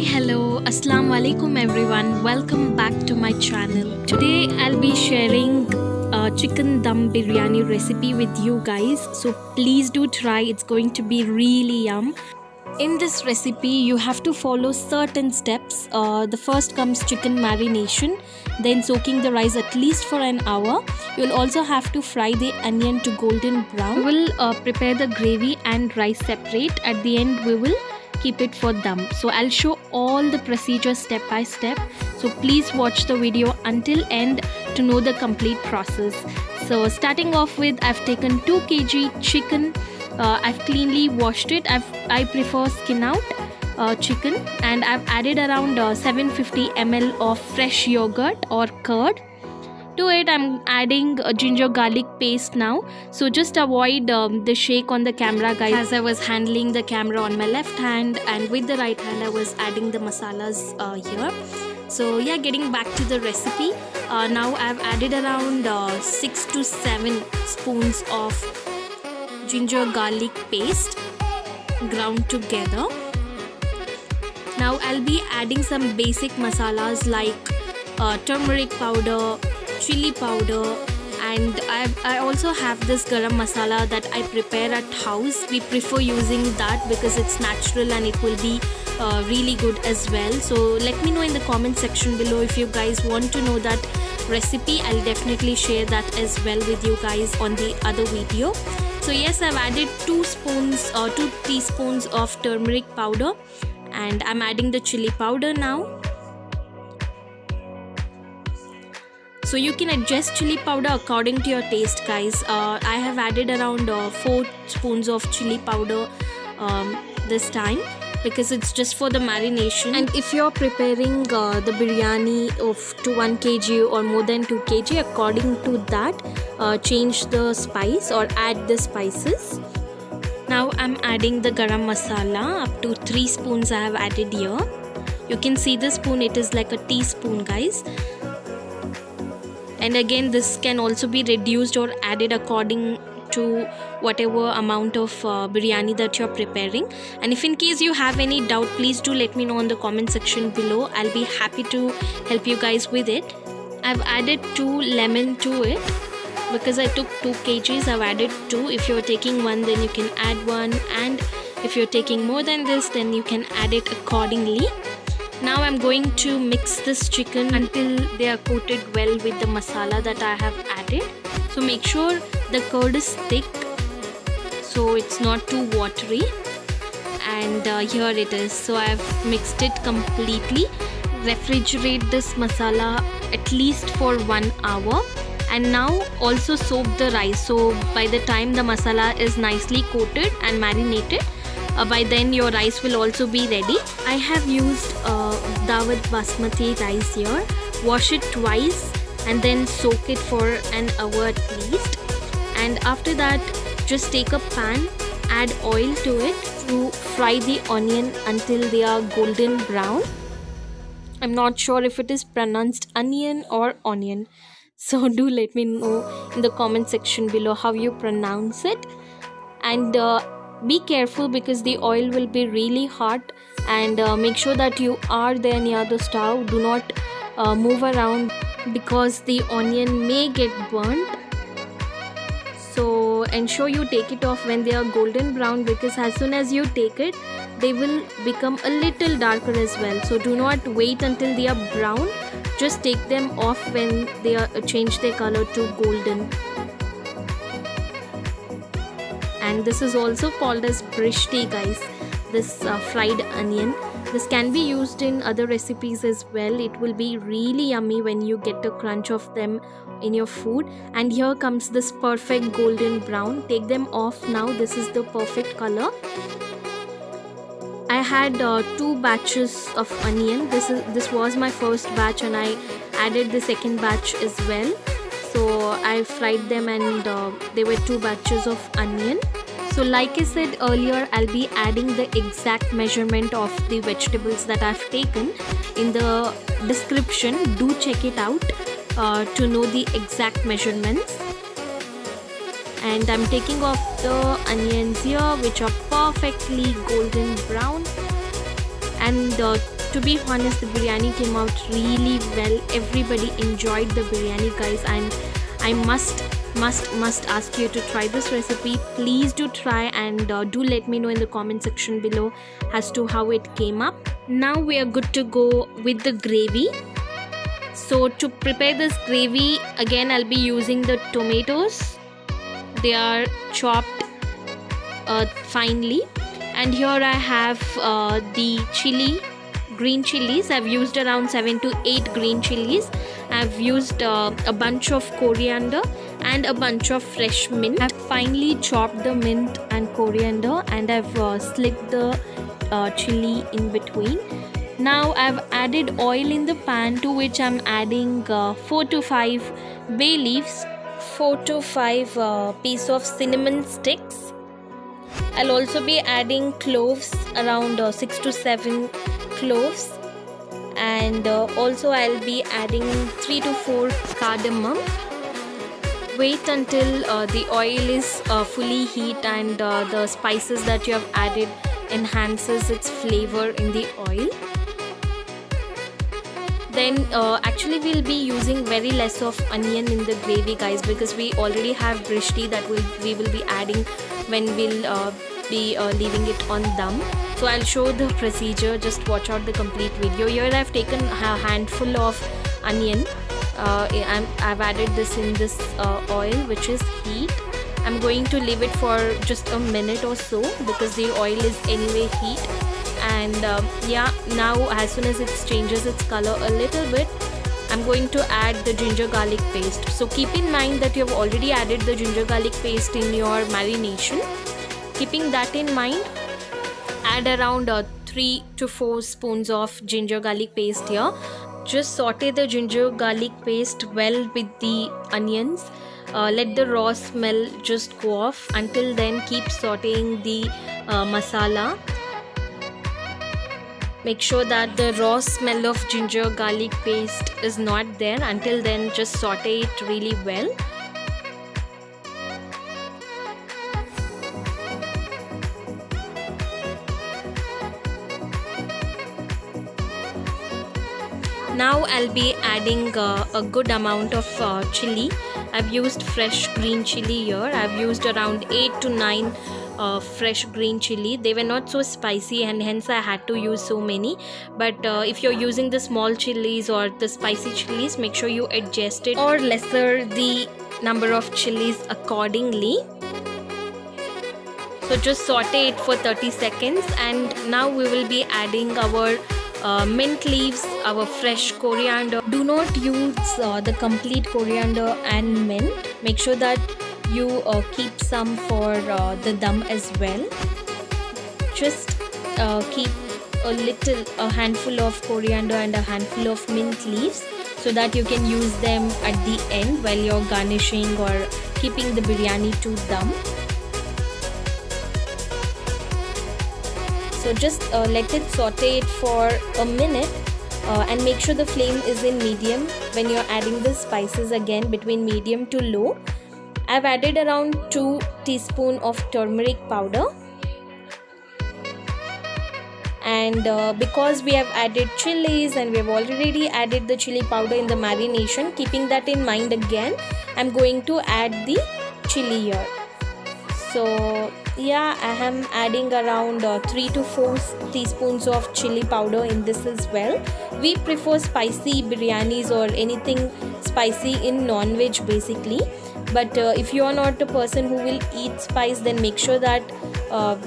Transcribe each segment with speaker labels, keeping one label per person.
Speaker 1: Hello, Assalamu alaikum everyone. Welcome back to my channel. Today I'll be sharing a chicken dum biryani recipe with you guys. So please do try. It's going to be really yum. In this recipe, you have to follow certain steps. The first comes chicken marination, then soaking the rice at least for an hour. You'll also have to fry the onion to golden brown. We will prepare the gravy and rice separate. At the end, we will keep it for dum. So I'll show all the procedure step by step. So please watch the video until end to know the complete process. So starting off with, I've taken 2 kg chicken. I've cleanly washed it. I prefer skin out chicken, and I've added around 750 ml of fresh yogurt or curd. To it, I'm adding a ginger garlic paste now. So just avoid the shake on the camera, guys, as I was handling the camera on my left hand, and with the right hand I was adding the masalas here. So yeah, getting back to the recipe, now I've added around 6 to 7 spoons of ginger garlic paste ground together. Now I'll be adding some basic masalas like turmeric powder, chili powder, and I also have this garam masala that I prepare at house. We prefer using that because it's natural and it will be really good as well. So let me know in the comment section below if you guys want to know that recipe. I'll definitely share that as well with you guys on the other video. So yes, I've added 2 teaspoons of turmeric powder, and I'm adding the chili powder now. So you can adjust chili powder according to your taste, guys. I have added around 4 spoons of chili powder this time, because it's just for the marination. And if you're preparing the biryani to 1 kg or more than 2 kg, according to that, change the spice or add the spices. Now I'm adding the garam masala. Up to 3 spoons I have added here. You can see the spoon, it is like a teaspoon, guys. And again, this can also be reduced or added according to whatever amount of biryani that you're preparing. And if in case you have any doubt, please do let me know in the comment section below. I'll be happy to help you guys with it. I've added 2 lemon to it because I took 2 kgs. I've added 2. If you're taking 1, then you can add 1, and if you're taking more than this, then you can add it accordingly. Now I'm going to mix this chicken until they are coated well with the masala that I have added. So make sure the curd is thick, so it's not too watery. And here it is. So I've mixed it completely. Refrigerate this masala at least for 1 hour. And now also soak the rice. So by the time the masala is nicely coated and marinated, by then your rice will also be ready. I have used Daawat basmati rice here. Wash it twice and then soak it for an hour at least. And after that, just take a pan, add oil to it to fry the onion until they are golden brown. I'm not sure if it is pronounced onion or onion, so do let me know in the comment section below how you pronounce it. And be careful because the oil will be really hot, and make sure that you are there near the stove. Do not move around because the onion may get burnt. So ensure you take it off when they are golden brown, because as soon as you take it, they will become a little darker as well. So do not wait until they are brown. Just take them off when they are change their color to golden. And this is also called as brishti, guys, this fried onion. This can be used in other recipes as well. It will be really yummy when you get a crunch of them in your food. And here comes this perfect golden brown. Take them off now. This is the perfect color. I had 2 batches of onion. This was my first batch, and I added the second batch as well. So I fried them, and there were 2 batches of onion. So like I said earlier, I'll be adding the exact measurement of the vegetables that I've taken in the description. Do check it out to know the exact measurements. And I'm taking off the onions here, which are perfectly golden brown. And to be honest, the biryani came out really well. Everybody enjoyed the biryani, guys, and I must ask you to try this recipe. Please do try, and do let me know in the comment section below as to how it came up. Now we are good to go with the gravy. So to prepare this gravy, again I'll be using the tomatoes. They are chopped finely, and here I have the green chilies. I've used around 7 to 8 green chilies. I've used a bunch of coriander and a bunch of fresh mint. I've finely chopped the mint and coriander, and I've slit the chili in between. Now I've added oil in the pan, to which I'm adding 4 to 5 bay leaves, 4 to 5 piece of cinnamon sticks. I'll also be adding cloves, around 6 to 7 cloves, and also I'll be adding 3 to 4 cardamom. Wait until the oil is fully heat, and the spices that you have added enhances its flavor in the oil. Then actually we'll be using very less of onion in the gravy, guys, because we already have brishti that we will be adding when we'll be leaving it on dum. So I'll show the procedure. Just watch out the complete video. Here I've taken a handful of onion. I've added this in this oil, which is heat. I'm going to leave it for just a minute or so, because the oil is anyway heat. And yeah, now as soon as it changes its color a little bit, I'm going to add the ginger garlic paste. So keep in mind that you have already added the ginger garlic paste in your marination. Keeping that in mind, add around 3 to 4 spoons of ginger garlic paste here. Just saute the ginger garlic paste well with the onions. Let the raw smell just go off. Until then, keep sauteing the masala. Make sure that the raw smell of ginger garlic paste is not there. Until then, just saute it really well. Now I'll be adding a good amount of chili. I've used fresh green chili here. I've used around 8 to 9 fresh green chili. They were not so spicy, and hence I had to use so many. But if you're using the small chilies or the spicy chilies, make sure you adjust it or lesser the number of chilies accordingly. So just saute it for 30 seconds, and now we will be adding our mint leaves, our fresh coriander. Do not use the complete coriander and mint. Make sure that you keep some for the dum as well. Just keep a handful of coriander and a handful of mint leaves, so that you can use them at the end while you're garnishing or keeping the biryani to dum. So just let it saute it for a minute, and make sure the flame is in medium when you're adding the spices, again between medium to low. I've added around 2 teaspoons of turmeric powder, and because we have added chilies and we have already added the chili powder in the marination, keeping that in mind, again I'm going to add the chili here. So yeah, I am adding around 3 to 4 teaspoons of chili powder in this as well. We prefer spicy biryanis or anything spicy in non-veg basically. But if you are not a person who will eat spice, then make sure that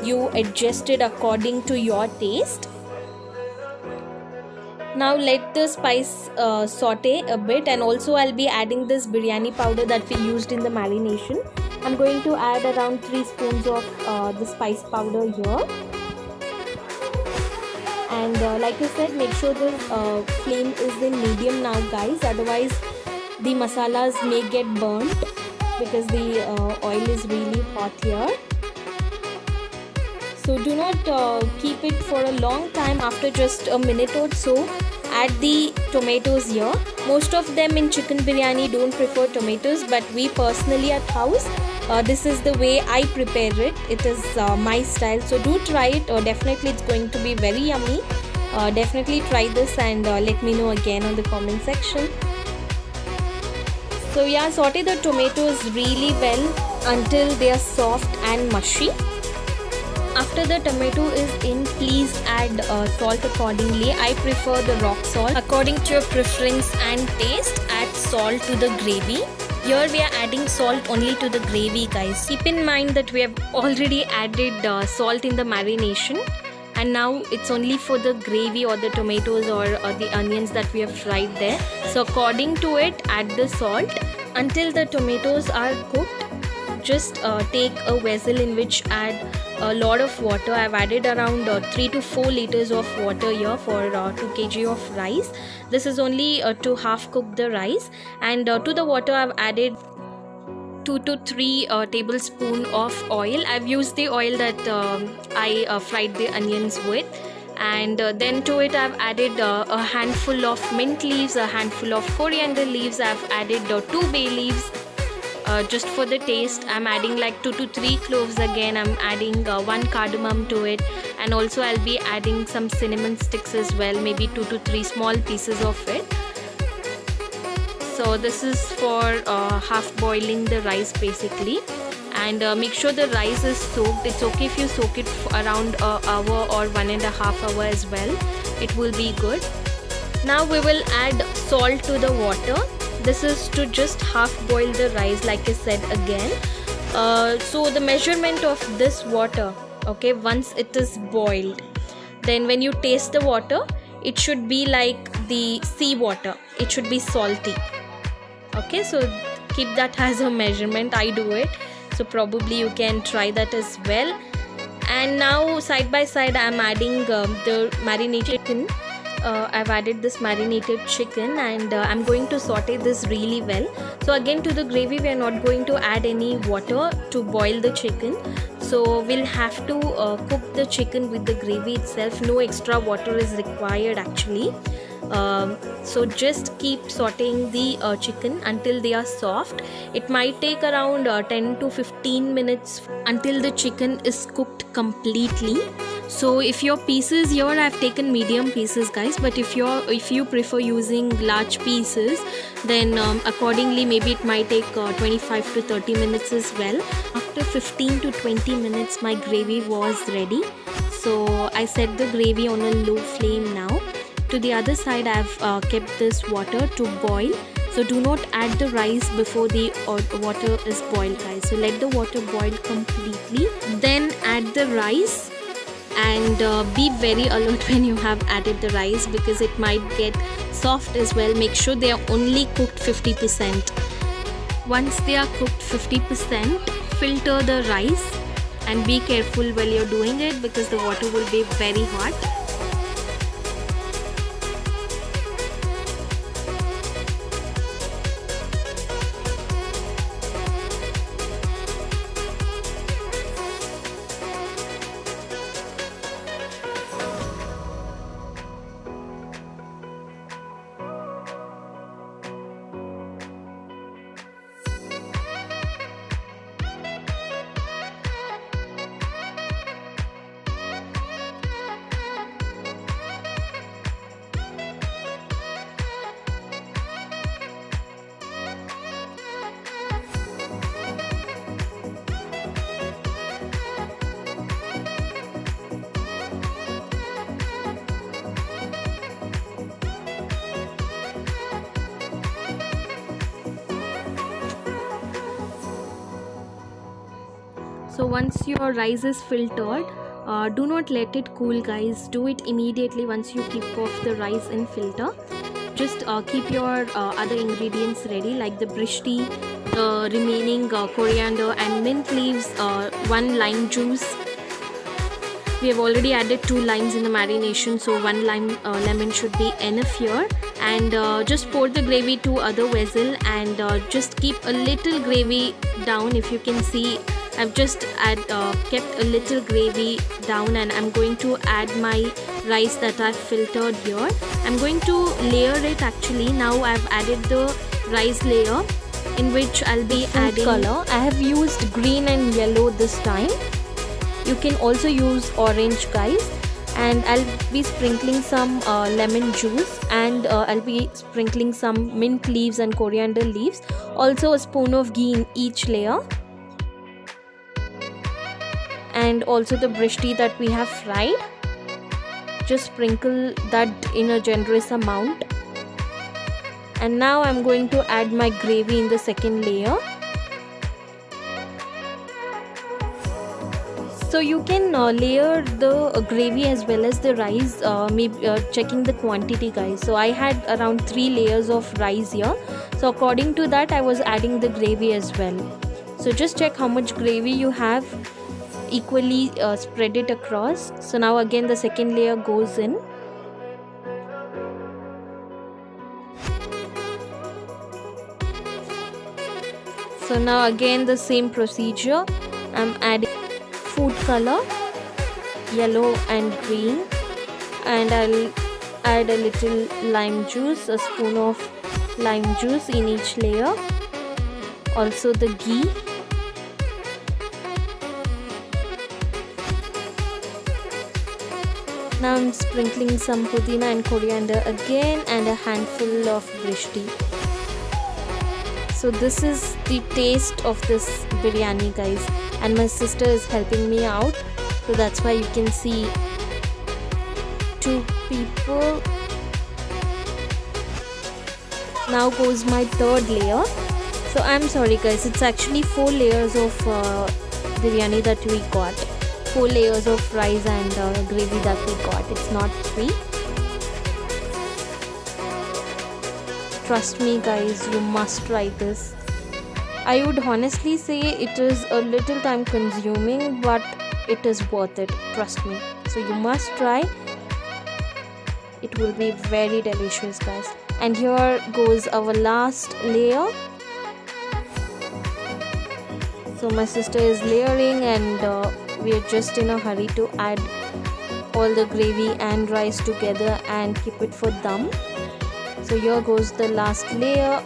Speaker 1: you adjust it according to your taste. Now let the spice saute a bit, and also I'll be adding this biryani powder that we used in the marination. I'm going to add around 3 spoons of the spice powder here. And like I said, make sure the flame is in medium now, guys. Otherwise, the masalas may get burnt because the oil is really hot here. So do not keep it for a long time. After just a minute or so, add the tomatoes here. Most of them in chicken biryani don't prefer tomatoes, but we personally at house, this is the way I prepare it. It is my style, so do try it, or definitely it's going to be very yummy. Definitely try this and let me know again on the comment section. So yeah, saute the tomatoes really well until they are soft and mushy. After the tomato is in, please add salt accordingly. I prefer the rock salt. According to your preference and taste, add salt to the gravy. Here we are adding salt only to the gravy, guys. Keep in mind that we have already added salt in the marination, and now it's only for the gravy or the tomatoes or the onions that we have fried there. So according to it, add the salt. Until the tomatoes are cooked, just take a vessel in which add a lot of water. I've added around 3 to 4 liters of water here for 2 kg of rice. This is only to half cook the rice, and to the water I've added 2 to 3 tablespoons of oil. I've used the oil that I fried the onions with. And then to it I've added a handful of mint leaves, a handful of coriander leaves. I've added 2 bay leaves. Just for the taste, I'm adding like 2 to 3 cloves again. I'm adding 1 cardamom to it, and also I'll be adding some cinnamon sticks as well, maybe 2 to 3 small pieces of it. So this is for half boiling the rice basically. And make sure the rice is soaked. It's okay if you soak it for around an hour or 1.5 hours as well. It will be good. Now we will add salt to the water. This is to just half boil the rice, like I said again. So the measurement of this water, okay, once it is boiled, then when you taste the water, it should be like the sea water. It should be salty. Okay, so keep that as a measurement. I do it, so probably you can try that as well. And now side by side I'm adding the marinated chicken. I've added this marinated chicken, and I'm going to saute this really well. So again, to the gravy we are not going to add any water to boil the chicken. So we'll have to cook the chicken with the gravy itself. No extra water is required actually. So just keep sauteing the chicken until they are soft. It might take around 10 to 15 minutes until the chicken is cooked completely. So if your pieces, here I've taken medium pieces, guys, but if you prefer using large pieces, then accordingly maybe it might take 25 to 30 minutes as well. After 15 to 20 minutes my gravy was ready. So I set the gravy on a low flame now. To the other side I've kept this water to boil. So do not add the rice before the water is boiled, guys. So let the water boil completely, then add the rice. And be very alert when you have added the rice, because it might get soft as well. Make sure they are only cooked 50%. Once they are cooked 50%, filter the rice, and be careful while you're doing it because the water will be very hot. So once your rice is filtered, do not let it cool, guys. Do it immediately once you keep off the rice in filter. Just keep your other ingredients ready, like the brishti, the remaining coriander and mint leaves, 1 lime juice. We have already added 2 limes in the marination, so 1 lemon should be enough here. And just pour the gravy to other vessel, and just keep a little gravy down. If you can see, I've just kept a little gravy down, and I'm going to add my rice that I've filtered here. I'm going to layer it actually. Now I've added the rice layer, in which I'll be adding color. I have used green and yellow this time. You can also use orange, guys. and I'll be sprinkling some lemon juice, and I'll be sprinkling some mint leaves and coriander leaves, also a spoon of ghee in each layer, and also the brishti that we have fried. Just sprinkle that in a generous amount. And now I'm going to add my gravy in the second layer. So you can layer the gravy as well as the rice, maybe checking the quantity, guys. So I had around 3 layers of rice here, so according to that I was adding the gravy as well. So just check how much gravy you have, equally spread it across. So now again the second layer goes in. So now again the same procedure. I'm adding food color, yellow and green, and I'll add a little lime juice, a spoon of lime juice in each layer, also the ghee, now I'm sprinkling some pudina and coriander again, and a handful of brishti. So this is the taste of this biryani, guys, and my sister is helping me out, so that's why you can see 2 people. Now goes my third layer. So I'm sorry, guys, it's actually 4 layers of biryani that we got, 4 layers of rice and gravy that we got. It's not 3. Trust me, guys, you must try this. I would honestly say it is a little time consuming, but it is worth it, trust me. So you must try. It will be very delicious, guys. And here goes our last layer. So my sister is layering, and we are just in a hurry to add all the gravy and rice together and keep it for dum. So here goes the last layer.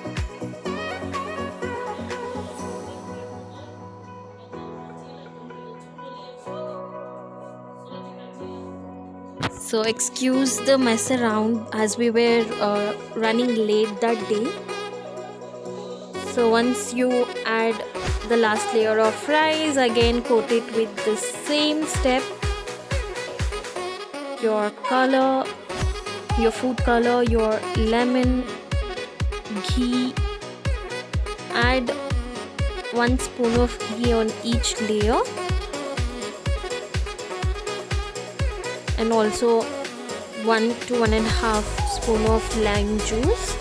Speaker 1: So excuse the mess around as we were running late that day. So once you add the last layer of rice, again coat it with the same step. Your color, your food color, your lemon, ghee. Add 1 spoon of ghee on each layer, and also 1 to 1.5 spoon of lime juice,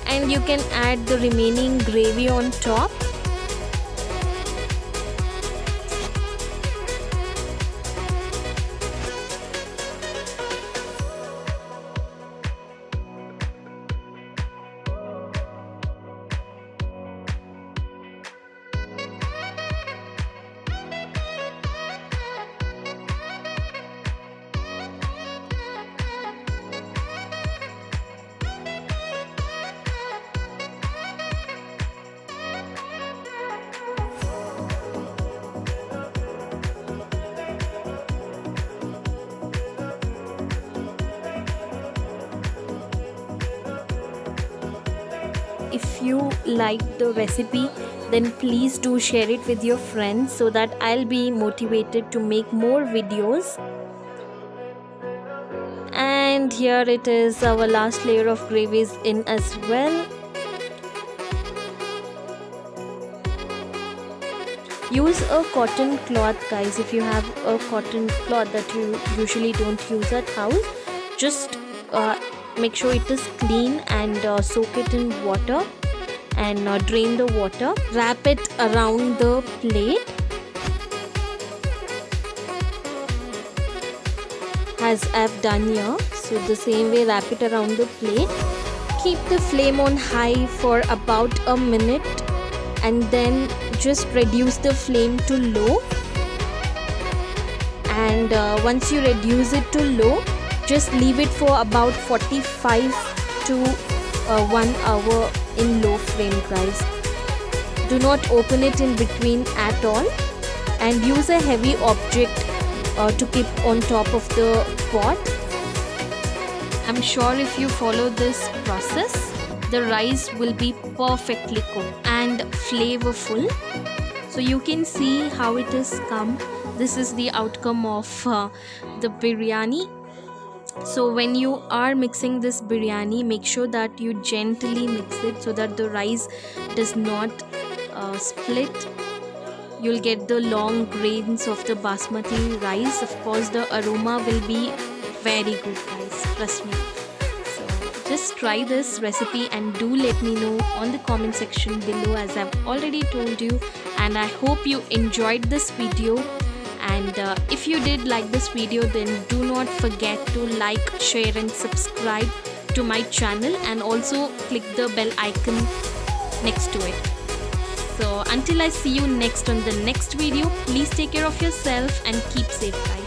Speaker 1: and you can add the remaining gravy on top. If you like the recipe, then please do share it with your friends so that I'll be motivated to make more videos. And here it is, our last layer of gravy is in as well. Use a cotton cloth, guys. If you have a cotton cloth that you usually don't use at house, just make sure it is clean and soak it in water and drain the water. Wrap it around the plate as I've done here. So the same way, wrap it around the plate. Keep the flame on high for about a minute, and then just reduce the flame to low. And once you reduce it to low, just leave it for about 45 to 1 hour in low flame, guys. Do not open it in between at all, and use a heavy object to keep on top of the pot. I'm sure if you follow this process, the rice will be perfectly cooked and flavorful. So you can see how it has come. This is the outcome of the biryani. So when you are mixing this biryani, make sure that you gently mix it so that the rice does not split. You'll get the long grains of the basmati rice. Of course, the aroma will be very good, guys, trust me. So just try this recipe and do let me know on the comment section below, as I've already told you. And I hope you enjoyed this video. And if you did like this video, then do not forget to like, share and subscribe to my channel, and also click the bell icon next to it. So until I see you next on the next video, please take care of yourself and keep safe, guys.